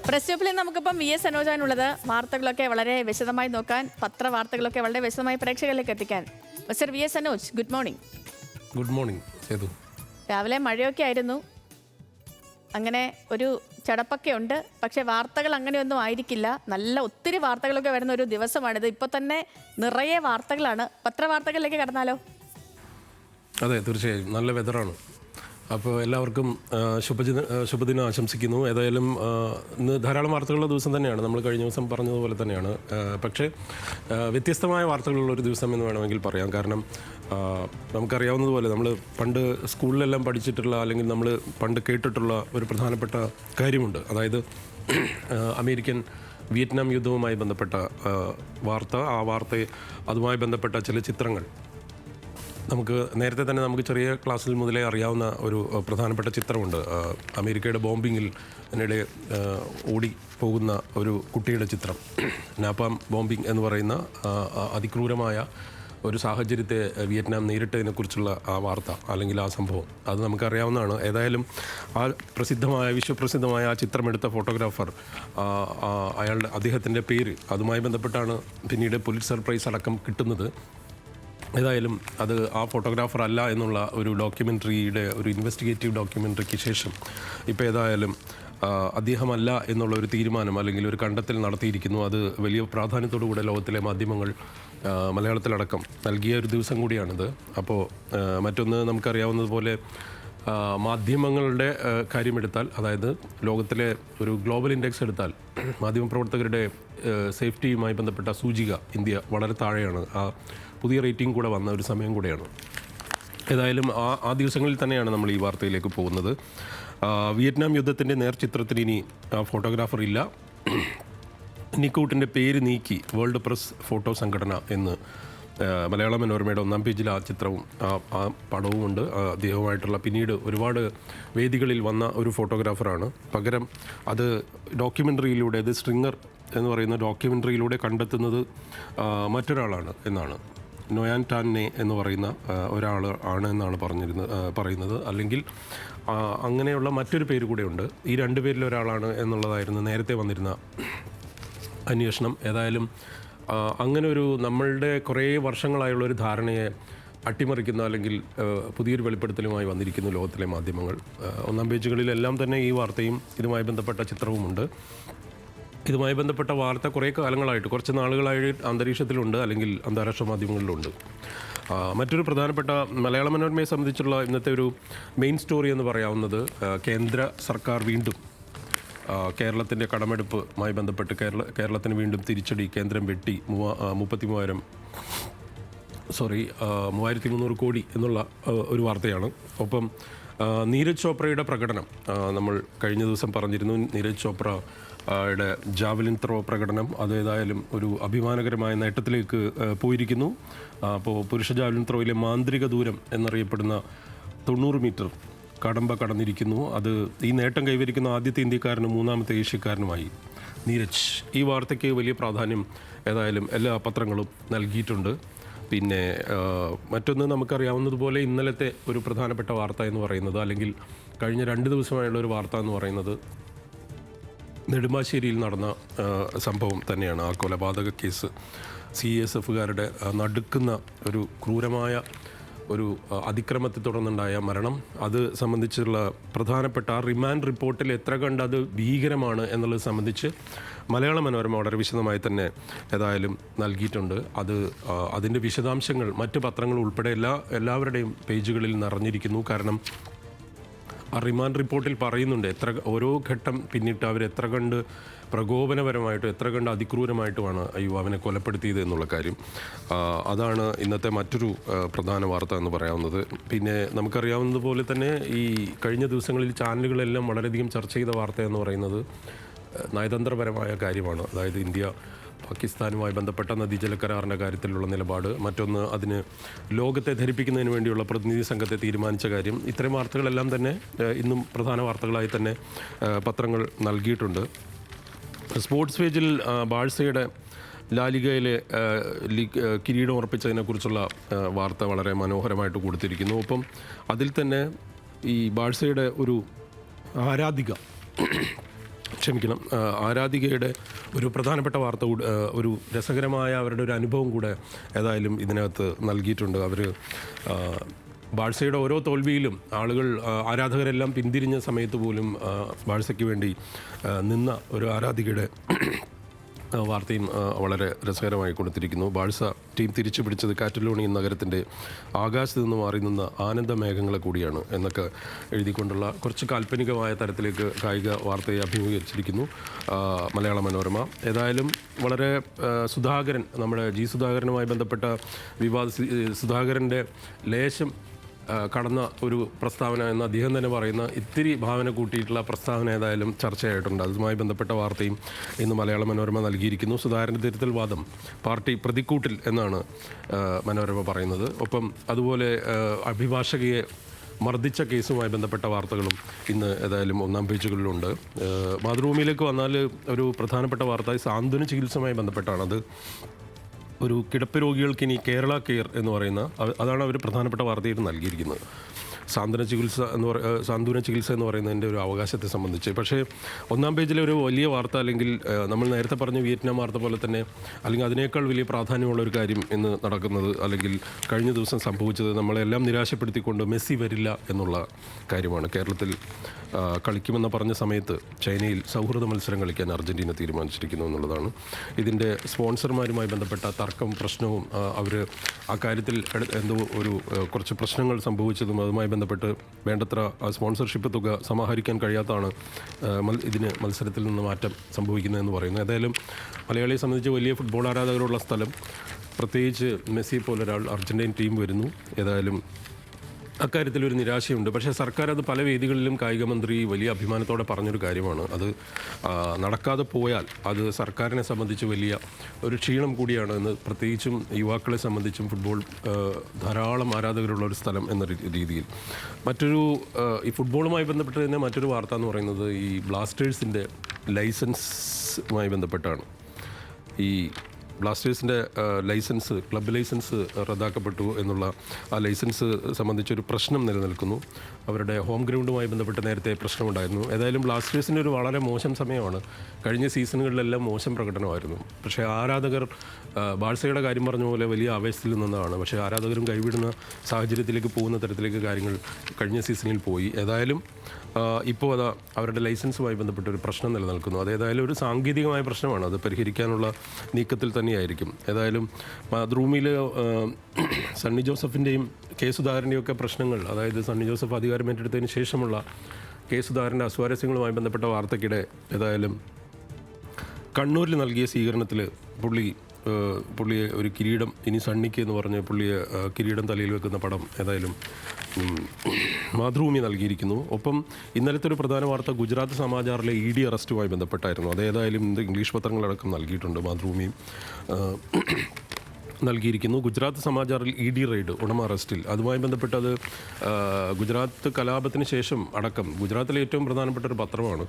Press സ്റ്റോപ്പിൽ നമുക്കിപ്പം V S സനോജാനുള്ളത് വാർത്തകളൊക്കെ വളരെ വിശദമായി നോക്കാൻ, പത്രവാർത്തകളൊക്കെ വളരെ വിശദമായി പ്രേക്ഷകരിലേക്ക് എത്തിക്കാൻ. Mister V S Sanoj, good morning. Good morning Sethu. രാവിലെ മഴയൊക്കെ ആയിരുന്നു, അങ്ങനെ ഒരു ചടപ്പൊക്കെ ഉണ്ട്. പക്ഷേ വാർത്തകൾ അങ്ങനെയൊന്നും ആയിരിക്കില്ല. നല്ല ഒത്തിരി വാർത്തകളൊക്കെ വരുന്ന ഒരു ദിവസമാണിത്. ഇപ്പോൾ തന്നെ നിറയെ വാർത്തകളാണ്. പത്രവാർത്തകളിലേക്ക് കടന്നാലോ? അതെ, തീർച്ചയായും നല്ല വെതറാണ്. അപ്പോൾ എല്ലാവർക്കും ശുഭദിനം ആശംസിക്കുന്നു. ഏതായാലും ഇന്ന് ധാരാളം വാർത്തകളുള്ള ദിവസം തന്നെയാണ്. നമ്മൾ കഴിഞ്ഞ ദിവസം പറഞ്ഞതുപോലെ തന്നെയാണ്. പക്ഷേ വ്യത്യസ്തമായ വാർത്തകളുള്ള ഒരു ദിവസം എന്ന് വേണമെങ്കിൽ പറയാം. കാരണം നമുക്കറിയാവുന്നതുപോലെ നമ്മൾ പണ്ട് സ്കൂളിലെല്ലാം പഠിച്ചിട്ടുള്ള, അല്ലെങ്കിൽ നമ്മൾ പണ്ട് കേട്ടിട്ടുള്ള ഒരു പ്രധാനപ്പെട്ട കാര്യമുണ്ട്. അതായത് അമേരിക്കൻ വിയറ്റ്നാം യുദ്ധവുമായി ബന്ധപ്പെട്ട വാർത്ത. ആ വാർത്തയെ അതുമായി ബന്ധപ്പെട്ട ചില ചിത്രങ്ങൾ നമുക്ക് നേരത്തെ തന്നെ നമുക്ക് ചെറിയ ക്ലാസ്സിൽ മുതലേ അറിയാവുന്ന ഒരു പ്രധാനപ്പെട്ട ചിത്രമുണ്ട്. അമേരിക്കയുടെ ബോംബിങ്ങിൽ അതിനിടെ ഓടി പോകുന്ന ഒരു കുട്ടിയുടെ ചിത്രം. നാപ്പാം ബോംബിംഗ് എന്ന് പറയുന്ന അതിക്രൂരമായ ഒരു സാഹചര്യത്തെ വിയറ്റ്നാം നേരിട്ടതിനെക്കുറിച്ചുള്ള ആ വാർത്ത, അല്ലെങ്കിൽ ആ സംഭവം, അത് നമുക്കറിയാവുന്നതാണ്. ഏതായാലും ആ വിശ്വപ്രസിദ്ധമായ ആ ചിത്രമെടുത്ത ഫോട്ടോഗ്രാഫർ, അദ്ദേഹത്തിൻ്റെ പേര് അതുമായി ബന്ധപ്പെട്ടാണ് പിന്നീട് പുലിറ്റ്സർ പ്രൈസ് അടക്കം കിട്ടുന്നത്. ഏതായാലും അത് ആ ഫോട്ടോഗ്രാഫർ അല്ല എന്നുള്ള ഒരു ഡോക്യുമെൻ്ററിയുടെ, ഒരു ഇൻവെസ്റ്റിഗേറ്റീവ് ഡോക്യുമെൻ്ററിക്ക് ശേഷം ഇപ്പോൾ ഏതായാലും അദ്ദേഹമല്ല എന്നുള്ള ഒരു തീരുമാനം, അല്ലെങ്കിൽ ഒരു കണ്ടെത്തൽ നടത്തിയിരിക്കുന്നു. അത് വലിയ പ്രാധാന്യത്തോടുകൂടെ ലോകത്തിലെ മാധ്യമങ്ങൾ മലയാളത്തിലടക്കം നൽകിയ ഒരു ദിവസം കൂടിയാണിത്. അപ്പോൾ മറ്റൊന്ന്, നമുക്കറിയാവുന്നതുപോലെ മാധ്യമങ്ങളുടെ കാര്യമെടുത്താൽ, അതായത് ലോകത്തിലെ ഒരു ഗ്ലോബൽ ഇൻഡെക്സ് എടുത്താൽ മാധ്യമപ്രവർത്തകരുടെ സേഫ്റ്റിയുമായി ബന്ധപ്പെട്ട സൂചിക ഇന്ത്യ വളരെ താഴെയാണ്. ആ പുതിയ റേറ്റിംഗ് കൂടെ വന്ന ഒരു സമയം കൂടെയാണ്. ഏതായാലും ആ ദിവസങ്ങളിൽ തന്നെയാണ് നമ്മൾ ഈ വാർത്തയിലേക്ക് പോകുന്നത്. വിയറ്റ്നാം യുദ്ധത്തിൻ്റെ നേർചിത്രത്തിന് ഇനി ഫോട്ടോഗ്രാഫർ ഇല്ല. നിക്കൂട്ടിൻ്റെ പേര് നീക്കി വേൾഡ് പ്രസ് ഫോട്ടോ സംഘടന എന്ന് മലയാള മനോരമയുടെ ഒന്നാം പേജിൽ ആ ചിത്രവും ആ പടവും ഉണ്ട്. അദ്ദേഹവുമായിട്ടുള്ള പിന്നീട് ഒരുപാട് വേദികളിൽ വന്ന ഒരു ഫോട്ടോഗ്രാഫറാണ്. പകരം അത് ഡോക്യുമെൻ്ററിയിലൂടെ, അത് സ്ട്രിങ്ങർ എന്ന് പറയുന്ന ഡോക്യുമെൻ്ററിയിലൂടെ കണ്ടെത്തുന്നത് മറ്റൊരാളാണ് എന്നാണ്. നോയാൻ ടാന്നെ എന്ന് പറയുന്ന ഒരാൾ ആണ് എന്നാണ് പറയുന്നത്. അല്ലെങ്കിൽ അങ്ങനെയുള്ള മറ്റൊരു പേര് കൂടെയുണ്ട്. ഈ രണ്ട് പേരിൽ ഒരാളാണ് എന്നുള്ളതായിരുന്നു നേരത്തെ വന്നിരുന്ന അന്വേഷണം. ഏതായാലും അങ്ങനെ ഒരു നമ്മളുടെ കുറേ വർഷങ്ങളായുള്ളൊരു ധാരണയെ അട്ടിമറിക്കുന്ന, അല്ലെങ്കിൽ പുതിയൊരു വെളിപ്പെടുത്തലുമായി വന്നിരിക്കുന്നു ലോകത്തിലെ മാധ്യമങ്ങൾ. ഒന്നാം പേജുകളിലെല്ലാം തന്നെ ഈ വാർത്തയും ഇതുമായി ബന്ധപ്പെട്ട ചിത്രവുമുണ്ട്. ഇതുമായി ബന്ധപ്പെട്ട വാർത്ത കുറേ കാലങ്ങളായിട്ട്, കുറച്ച് നാളുകളായി അന്തരീക്ഷത്തിലുണ്ട്, അല്ലെങ്കിൽ അന്താരാഷ്ട്ര മാധ്യമങ്ങളിലുണ്ട്. മറ്റൊരു പ്രധാനപ്പെട്ട മലയാള മനോരമയെ സംബന്ധിച്ചുള്ള ഇന്നത്തെ ഒരു മെയിൻ സ്റ്റോറി എന്ന് പറയാവുന്നത്, കേന്ദ്ര സർക്കാർ വീണ്ടും കേരളത്തിൻ്റെ കടമെടുപ്പുമായി ബന്ധപ്പെട്ട് കേരളത്തിന് വീണ്ടും തിരിച്ചടി, കേന്ദ്രം വെട്ടി 3300 കോടി എന്നുള്ള ഒരു വാർത്തയാണ്. ഒപ്പം നീരജ് ചോപ്രയുടെ പ്രകടനം നമ്മൾ കഴിഞ്ഞ ദിവസം പറഞ്ഞിരുന്നു. നീരജ് ചോപ്രയുടെ ജാവലിൻ ത്രോ പ്രകടനം അത് ഏതായാലും ഒരു അഭിമാനകരമായ നേട്ടത്തിലേക്ക് പോയിരിക്കുന്നു. അപ്പോൾ പുരുഷ ജാവലിൻ ത്രോയിലെ മാന്ത്രിക ദൂരം എന്നറിയപ്പെടുന്ന 90 മീറ്റർ കടമ്പ കടന്നിരിക്കുന്നു. അത് ഈ നേട്ടം കൈവരിക്കുന്ന ആദ്യത്തെ ഇന്ത്യക്കാരനും മൂന്നാമത്തെ ഏഷ്യക്കാരനുമായി നീരജ്. ഈ വാർത്തയ്ക്ക് വലിയ പ്രാധാന്യം ഏതായാലും എല്ലാ പത്രങ്ങളും നൽകിയിട്ടുണ്ട്. പിന്നെ മറ്റൊന്ന്, നമുക്കറിയാവുന്നതുപോലെ ഇന്നലത്തെ ഒരു പ്രധാനപ്പെട്ട വാർത്ത എന്ന് പറയുന്നത്, അല്ലെങ്കിൽ കഴിഞ്ഞ 2 ദിവസമായുള്ള ഒരു വാർത്ത എന്ന് പറയുന്നത്, നെടുമ്പാശ്ശേരിയിൽ നടന്ന സംഭവം തന്നെയാണ്. ആ കൊലപാതക കേസ്, CSFകാരുടെ നടുക്കുന്ന ഒരു ക്രൂരമായ ഒരു അതിക്രമത്തെ തുടർന്നുണ്ടായ മരണം, അത് സംബന്ധിച്ചുള്ള പ്രധാനപ്പെട്ട ആ റിമാൻഡ് റിപ്പോർട്ടിൽ എത്ര കണ്ട് അത് ഭീകരമാണ് എന്നുള്ളത് സംബന്ധിച്ച് മലയാള മനോരമ വളരെ വിശദമായി തന്നെ ഏതായാലും നൽകിയിട്ടുണ്ട്. അതിൻ്റെ വിശദാംശങ്ങൾ മറ്റ് പത്രങ്ങൾ ഉൾപ്പെടെ എല്ലാവരുടെയും പേജുകളിൽ നിറഞ്ഞിരിക്കുന്നു. കാരണം ആ റിമാൻഡ് റിപ്പോർട്ടിൽ പറയുന്നുണ്ട് ഓരോ ഘട്ടം പിന്നിട്ട് അവർ എത്ര കണ്ട് പ്രകോപനപരമായിട്ടും എത്ര കണ്ട് അതിക്രൂരമായിട്ടുമാണ് യുവാവിനെ കൊലപ്പെടുത്തിയത് എന്നുള്ള കാര്യം. അതാണ് ഇന്നത്തെ മറ്റൊരു പ്രധാന വാർത്ത എന്ന് പറയാവുന്നത്. പിന്നെ നമുക്കറിയാവുന്നതുപോലെ തന്നെ ഈ കഴിഞ്ഞ ദിവസങ്ങളിൽ ചാനലുകളെല്ലാം വളരെയധികം ചർച്ച ചെയ്ത വാർത്ത എന്ന് പറയുന്നത് നയതന്ത്രപരമായ കാര്യമാണ്. അതായത് ഇന്ത്യ പാകിസ്ഥാനുമായി ബന്ധപ്പെട്ട നദീജല കരാറിൻ്റെ കാര്യത്തിലുള്ള നിലപാട്, മറ്റൊന്ന് അതിന് ലോകത്തെ ധരിപ്പിക്കുന്നതിന് വേണ്ടിയുള്ള പ്രതിനിധി സംഘത്തെ തീരുമാനിച്ച കാര്യം. ഇത്തരം വാർത്തകളെല്ലാം തന്നെ ഇന്നും പ്രധാന വാർത്തകളായി തന്നെ പത്രങ്ങൾ നൽകിയിട്ടുണ്ട്. സ്പോർട്സ് പേജിൽ ബാഴ്സയുടെ ലാലിഗയിലെ കിരീടം ഉറപ്പിച്ചതിനെക്കുറിച്ചുള്ള വാർത്ത വളരെ മനോഹരമായിട്ട് കൊടുത്തിരിക്കുന്നു. ഒപ്പം അതിൽ തന്നെ ഈ ബാഴ്സയുടെ ഒരു ആരാധിക ക്ഷമിക്കണം, ആരാധികയുടെ ഒരു പ്രധാനപ്പെട്ട വാർത്ത കൂടെ, ഒരു രസകരമായ അവരുടെ ഒരു അനുഭവം കൂടെ ഏതായാലും ഇതിനകത്ത് നൽകിയിട്ടുണ്ട്. അവർ ബാഴ്സയുടെ ഓരോ തോൽവിയിലും ആളുകൾ, ആരാധകരെല്ലാം പിന്തിരിഞ്ഞ സമയത്ത് പോലും ബാഴ്സയ്ക്ക് വേണ്ടി നിന്ന ഒരു ആരാധികയുടെ വാർത്തയും വളരെ രസകരമായി കൊടുത്തിരിക്കുന്നു. ബാഴ്സ ടീം തിരിച്ചു പിടിച്ചത് കാറ്റലോണിയൻ നഗരത്തിൻ്റെ ആകാശത്ത് നിന്ന് മാറി നിന്ന ആനന്ദമേഘങ്ങളെ കൂടിയാണ് എന്നൊക്കെ എഴുതിക്കൊണ്ടുള്ള കുറച്ച് കാൽപ്പനികമായ തരത്തിലേക്ക് കായിക വാർത്തയെ അഭിമുഖീകരിച്ചിരിക്കുന്നു മലയാള മനോരമ. ഏതായാലും വളരെ സുധാകരൻ, നമ്മുടെ ജി സുധാകരനുമായി ബന്ധപ്പെട്ട സുധാകരൻ്റെ ലേശം കടന്ന ഒരു പ്രസ്താവന എന്ന് അദ്ദേഹം തന്നെ പറയുന്ന ഇത്തിരി ഭാവന കൂട്ടിയിട്ടുള്ള പ്രസ്താവന ഏതായാലും ചർച്ചയായിട്ടുണ്ട്. അതുമായി ബന്ധപ്പെട്ട വാർത്തയും ഇന്ന് മലയാള മനോരമ നൽകിയിരിക്കുന്നു. സുധാകരൻ്റെ തിരുത്തൽ വാദം പാർട്ടി പ്രതിക്കൂട്ടിൽ എന്നാണ് മനോരമ പറയുന്നത്. ഒപ്പം അതുപോലെ അഭിഭാഷകയെ മർദ്ദിച്ച കേസുമായി ബന്ധപ്പെട്ട വാർത്തകളും ഇന്ന് ഏതായാലും ഒന്നാം പേജുകളിലുണ്ട്. മാതൃഭൂമിയിലേക്ക് വന്നാൽ ഒരു പ്രധാനപ്പെട്ട വാർത്ത സാന്ത്വന ചികിത്സയുമായി ബന്ധപ്പെട്ടാണത്. ഒരു കിടപ്പ് രോഗികൾക്ക് ഇനി കേരള കെയർ എന്ന് പറയുന്ന, അതാണ് അവർ പ്രധാനപ്പെട്ട വാർത്തയായിട്ട് നൽകിയിരിക്കുന്നത്. സാന്ത്വന ചികിത്സ എന്ന് പറയുന്നതിൻ്റെ ഒരു അവകാശത്തെ സംബന്ധിച്ച്. പക്ഷേ ഒന്നാം പേജിലെ ഒരു വലിയ വാർത്ത, അല്ലെങ്കിൽ നമ്മൾ നേരത്തെ പറഞ്ഞ വിയറ്റ്നാം വാർത്ത പോലെ തന്നെ, അല്ലെങ്കിൽ അതിനേക്കാൾ വലിയ പ്രാധാന്യമുള്ള ഒരു കാര്യം ഇന്ന് നടക്കുന്നത്, അല്ലെങ്കിൽ കഴിഞ്ഞ ദിവസം സംഭവിച്ചത്, നമ്മളെല്ലാം നിരാശപ്പെടുത്തിക്കൊണ്ട് മെസ്സി വരില്ല എന്നുള്ള കാര്യമാണ്. കേരളത്തിൽ കളിക്കുമെന്ന് പറഞ്ഞ സമയത്ത് ചൈനയിൽ സൗഹൃദ മത്സരം കളിക്കാൻ അർജൻറ്റീന തീരുമാനിച്ചിരിക്കുന്നു എന്നുള്ളതാണ്. ഇതിൻ്റെ സ്പോൺസർമാരുമായി ബന്ധപ്പെട്ട തർക്കം, പ്രശ്നവും അവർ ആ കാര്യത്തിൽ എന്തോ ഒരു കുറച്ച് പ്രശ്നങ്ങൾ സംഭവിച്ചതും അതുമായി ബന്ധപ്പെട്ട് വേണ്ടത്ര സ്പോൺസർഷിപ്പ് തുക സമാഹരിക്കാൻ കഴിയാത്തതാണ് ഇതിന് മത്സരത്തിൽ നിന്ന് മാറ്റം സംഭവിക്കുന്നതെന്ന് പറയുന്നു. ഏതായാലും മലയാളിയെ സംബന്ധിച്ച് വലിയ ഫുട്ബോൾ ആരാധകരുള്ള സ്ഥലം, പ്രത്യേകിച്ച് മെസ്സിയെ പോലൊരാൾ അർജൻറ്റീൻ ടീം വരുന്നു. ഏതായാലും അക്കാര്യത്തിലൊരു നിരാശയുണ്ട്. പക്ഷേ സർക്കാർ അത് പല വേദികളിലും കായിക മന്ത്രി വലിയ അഭിമാനത്തോടെ പറഞ്ഞൊരു കാര്യമാണ്. അത് നടക്കാതെ പോയാൽ അത് സർക്കാരിനെ സംബന്ധിച്ച് വലിയ ഒരു ക്ഷീണം കൂടിയാണ് എന്ന്, പ്രത്യേകിച്ചും യുവാക്കളെ സംബന്ധിച്ചും ഫുട്ബോൾ ധാരാളം ആരാധകരുള്ള ഒരു സ്ഥലം എന്ന രീതിയിൽ. ഈ ഫുട്ബോളുമായി ബന്ധപ്പെട്ട് തന്നെ മറ്റൊരു വാർത്ത എന്ന് പറയുന്നത് ഈ ബ്ലാസ്റ്റേഴ്സിൻ്റെ ലൈസൻസുമായി ബന്ധപ്പെട്ടാണ്. ഈ ബ്ലാസ്റ്റേഴ്സിൻ്റെ ക്ലബ്ബ് ലൈസൻസ് റദ്ദാക്കപ്പെട്ടു എന്നുള്ള ആ ലൈസൻസ് സംബന്ധിച്ചൊരു പ്രശ്നം നിലനിൽക്കുന്നു. അവരുടെ ഹോം ഗ്രൗണ്ടുമായി ബന്ധപ്പെട്ട് നേരത്തെ പ്രശ്നമുണ്ടായിരുന്നു. ഏതായാലും ബ്ലാസ്റ്റേഴ്സിൻ്റെ ഒരു വളരെ മോശം സമയമാണ്. കഴിഞ്ഞ സീസണുകളിലെല്ലാം മോശം പ്രകടനമായിരുന്നു. പക്ഷേ ആരാധകർ ബാഴ്സയുടെ കാര്യം പറഞ്ഞ പോലെ വലിയ ആവേശത്തിൽ നിന്നതാണ്. പക്ഷേ ആരാധകരും കൈവിടുന്ന സാഹചര്യത്തിലേക്ക് പോകുന്ന തരത്തിലേക്ക് കാര്യങ്ങൾ കഴിഞ്ഞ സീസണിൽ പോയി. ഏതായാലും ഇപ്പോൾ അത് അവരുടെ ലൈസൻസുമായി ബന്ധപ്പെട്ടൊരു പ്രശ്നം നിലനിൽക്കുന്നു. അതേതായാലും ഒരു സാങ്കേതികമായ പ്രശ്നമാണ്. അത് പരിഹരിക്കാനുള്ള നീക്കത്തിൽ തന്നെയായിരിക്കും. ഏതായാലും മാതൃഭൂമിയിൽ സണ്ണി ജോസഫിൻ്റെയും കെ സുധാകരൻ്റെയും ഒക്കെ പ്രശ്നങ്ങൾ, അതായത് സണ്ണി ജോസഫ് അധികാരം ഏറ്റെടുത്തതിന് ശേഷമുള്ള കെ സുധാകരൻ്റെ അസ്വാരസ്യങ്ങളുമായി ബന്ധപ്പെട്ട വാർത്തയ്ക്കിടെ ഏതായാലും കണ്ണൂരിൽ നൽകിയ സ്വീകരണത്തിൽ പുള്ളിയെ ഒരു കിരീടം, ഇനി സണ്ണിക്ക് എന്ന് പറഞ്ഞ് പുള്ളിയെ കിരീടം തലയിൽ വെക്കുന്ന പടം ഏതായാലും മാതൃഭൂമി നൽകിയിരിക്കുന്നു. ഒപ്പം ഇന്നലത്തെ ഒരു പ്രധാന വാർത്ത ഗുജറാത്ത് സമാചാറിലെ ED അറസ്റ്റുമായി ബന്ധപ്പെട്ടായിരുന്നു. അതേതായാലും ഇംഗ്ലീഷ് പത്രങ്ങളടക്കം നൽകിയിട്ടുണ്ട്. മാതൃഭൂമിയും നൽകിയിരിക്കുന്നു. ഗുജറാത്ത് സമാചാറിൽ ED റെയ്ഡ്, ഉടമ അറസ്റ്റിൽ. അതുമായി ബന്ധപ്പെട്ടത് ഗുജറാത്ത് കലാപത്തിന് ശേഷം അടക്കം ഗുജറാത്തിലെ ഏറ്റവും പ്രധാനപ്പെട്ട ഒരു പത്രമാണ്.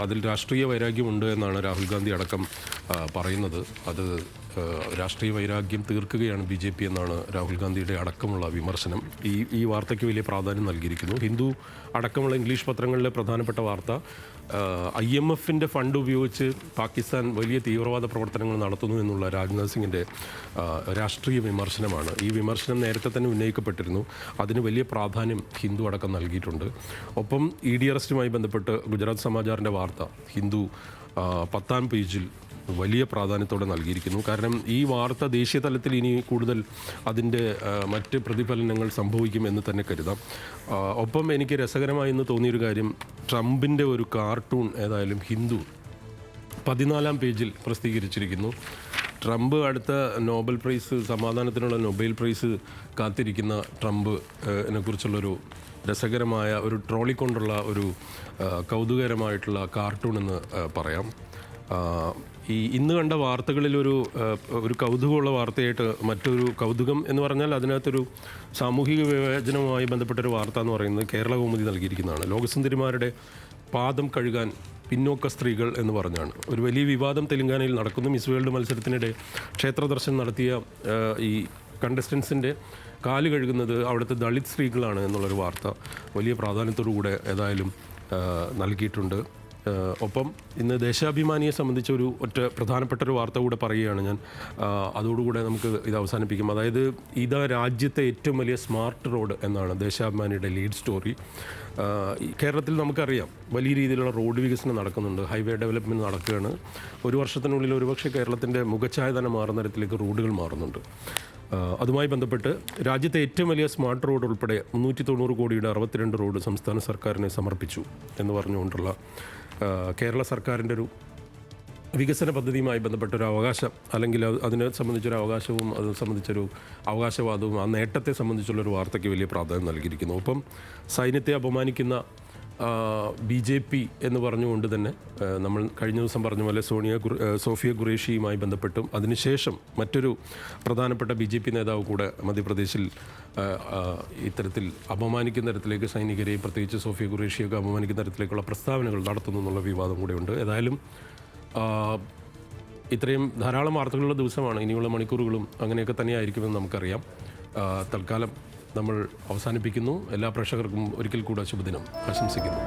അതിൽ രാഷ്ട്രീയ വൈരാഗ്യമുണ്ട് എന്നാണ് രാഹുൽ ഗാന്ധി അടക്കം പറയുന്നത്. അത് രാഷ്ട്രീയ വൈരാഗ്യം തീർക്കുകയാണ് BJP എന്നാണ് രാഹുൽ ഗാന്ധിയുടെ അടക്കമുള്ള വിമർശനം. ഈ വാർത്തയ്ക്ക് വലിയ പ്രാധാന്യം നൽകിയിരിക്കുന്നു. ഹിന്ദു അടക്കമുള്ള ഇംഗ്ലീഷ് പത്രങ്ങളിലെ പ്രധാനപ്പെട്ട വാർത്ത IMFൻ്റെ ഫണ്ട് ഉപയോഗിച്ച് പാകിസ്ഥാൻ വലിയ തീവ്രവാദ പ്രവർത്തനങ്ങൾ നടത്തുന്നു എന്നുള്ള രാജ്നാഥ് സിംഗിൻ്റെ രാഷ്ട്രീയ വിമർശനമാണ്. ഈ വിമർശനം നേരത്തെ തന്നെ ഉന്നയിക്കപ്പെട്ടിരുന്നു. അതിന് വലിയ പ്രാധാന്യം ഹിന്ദു അടക്കം നൽകിയിട്ടുണ്ട്. ഒപ്പം ED അറസ്റ്റുമായി ബന്ധപ്പെട്ട് ഗുജറാത്ത് സമാചാറിൻ്റെ വാർത്ത ഹിന്ദു 10-ാം പേജിൽ വലിയ പ്രാധാന്യത്തോടെ നൽകിയിരിക്കുന്നു. കാരണം ഈ വാർത്ത ദേശീയ തലത്തിൽ ഇനി കൂടുതൽ അതിൻ്റെ മറ്റ് പ്രതിഫലനങ്ങൾ സംഭവിക്കും എന്ന് തന്നെ കരുതാം. ഒപ്പം എനിക്ക് രസകരമായി എന്ന് തോന്നിയൊരു കാര്യം, ട്രംപിൻ്റെ ഒരു കാർട്ടൂൺ ഏതായാലും ഹിന്ദു 14-ാം പേജിൽ പ്രസിദ്ധീകരിച്ചിരിക്കുന്നു. ട്രംപ് അടുത്ത നോബൽ പ്രൈസ്, സമാധാനത്തിനുള്ള നൊബേൽ പ്രൈസ് കാത്തിരിക്കുന്ന ട്രംപിനെ കുറിച്ചുള്ളൊരു രസകരമായ ഒരു ട്രോളിക്കൊണ്ടുള്ള ഒരു കൗതുകകരമായിട്ടുള്ള കാർട്ടൂൺ എന്ന് പറയാം. ഇന്ന് കണ്ട വാർത്തകളിലൊരു കൗതുകമുള്ള വാർത്തയായിട്ട് മറ്റൊരു കൗതുകം എന്ന് പറഞ്ഞാൽ അതിനകത്തൊരു സാമൂഹിക വിവേചനവുമായി ബന്ധപ്പെട്ടൊരു വാർത്ത എന്ന് പറയുന്നത് കേരള കൗമുദി നൽകിയിരിക്കുന്നതാണ്. ലോകസുന്ദരിമാരുടെ പാദം കഴുകാൻ പിന്നോക്ക സ്ത്രീകൾ എന്ന് പറഞ്ഞാണ്. ഒരു വലിയ വിവാദം തെലങ്കാനയിൽ നടക്കുന്നു. മിസ് വേൾഡ് മത്സരത്തിനിടെ ക്ഷേത്ര ദർശനം നടത്തിയ ഈ കണ്ടസ്റ്റൻസിൻ്റെ കാല് കഴുകുന്നത് അവിടുത്തെ ദളിത് സ്ത്രീകളാണ് എന്നുള്ളൊരു വാർത്ത വലിയ പ്രാധാന്യത്തോടു കൂടെ ഏതായാലും നൽകിയിട്ടുണ്ട്. ഒപ്പം ഇന്ന് ദേശാഭിമാനിയെ സംബന്ധിച്ച ഒറ്റ പ്രധാനപ്പെട്ട ഒരു വാർത്ത കൂടെ പറയുകയാണ് ഞാൻ. അതോടുകൂടെ നമുക്ക് ഇത് അവസാനിപ്പിക്കും. അതായത് ഇതാ രാജ്യത്തെ ഏറ്റവും വലിയ സ്മാർട്ട് റോഡ് എന്നാണ് ദേശാഭിമാനിയുടെ ലീഡ് സ്റ്റോറി. കേരളത്തിൽ നമുക്കറിയാം വലിയ രീതിയിലുള്ള റോഡ് വികസനം നടക്കുന്നുണ്ട്, ഹൈവേ ഡെവലപ്മെൻറ്റ് നടക്കുകയാണ്. ഒരു വർഷത്തിനുള്ളിൽ ഒരുപക്ഷെ കേരളത്തിൻ്റെ മുഖച്ഛായ തന്നെ മാറുന്ന തരത്തിലേക്ക് റോഡുകൾ മാറുന്നുണ്ട്. അതുമായി ബന്ധപ്പെട്ട് രാജ്യത്തെ ഏറ്റവും വലിയ സ്മാർട്ട് റോഡ് ഉൾപ്പെടെ 390 കോടിയുടെ 62 റോഡ് സംസ്ഥാന സർക്കാരിനെ സമർപ്പിച്ചു എന്ന് പറഞ്ഞുകൊണ്ടുള്ള കേരള സർക്കാരിൻ്റെ ഒരു വികസന പദ്ധതിയുമായി ബന്ധപ്പെട്ട ഒരു അവകാശം, അല്ലെങ്കിൽ അതിനെ സംബന്ധിച്ചൊരു അവകാശവും അത് സംബന്ധിച്ചൊരു അവകാശവാദവും ആ നേട്ടത്തെ സംബന്ധിച്ചുള്ളൊരു വാർത്തയ്ക്ക് വലിയ പ്രാധാന്യം നൽകിയിരിക്കുന്നു. ഒപ്പം സൈന്യത്തെ അപമാനിക്കുന്ന BJP എന്ന് പറഞ്ഞുകൊണ്ട് തന്നെ നമ്മൾ കഴിഞ്ഞ ദിവസം പറഞ്ഞ പോലെ സോഫിയ ഖുറേഷിയുമായി ബന്ധപ്പെട്ടും അതിനുശേഷം മറ്റൊരു പ്രധാനപ്പെട്ട BJP നേതാവ് കൂടെ മധ്യപ്രദേശിൽ ഇത്തരത്തിൽ അപമാനിക്കുന്ന തരത്തിലേക്ക് സൈനികരെയും പ്രത്യേകിച്ച് സോഫിയ ഖുറേഷിയൊക്കെ അപമാനിക്കുന്ന തരത്തിലേക്കുള്ള പ്രസ്താവനകൾ നടത്തുന്നു എന്നുള്ള വിവാദം കൂടെയുണ്ട്. ഏതായാലും ഇത്രയും ധാരാളം വാർത്തകളുള്ള ദിവസമാണ്. ഇനിയുള്ള മണിക്കൂറുകളും അങ്ങനെയൊക്കെ തന്നെയായിരിക്കുമെന്ന് നമുക്കറിയാം. തൽക്കാലം നമ്മൾ അവസാനിപ്പിക്കുന്നു. എല്ലാ പ്രേക്ഷകർക്കും ഒരിക്കൽ കൂടെ ശുഭദിനം ആശംസിക്കുന്നു.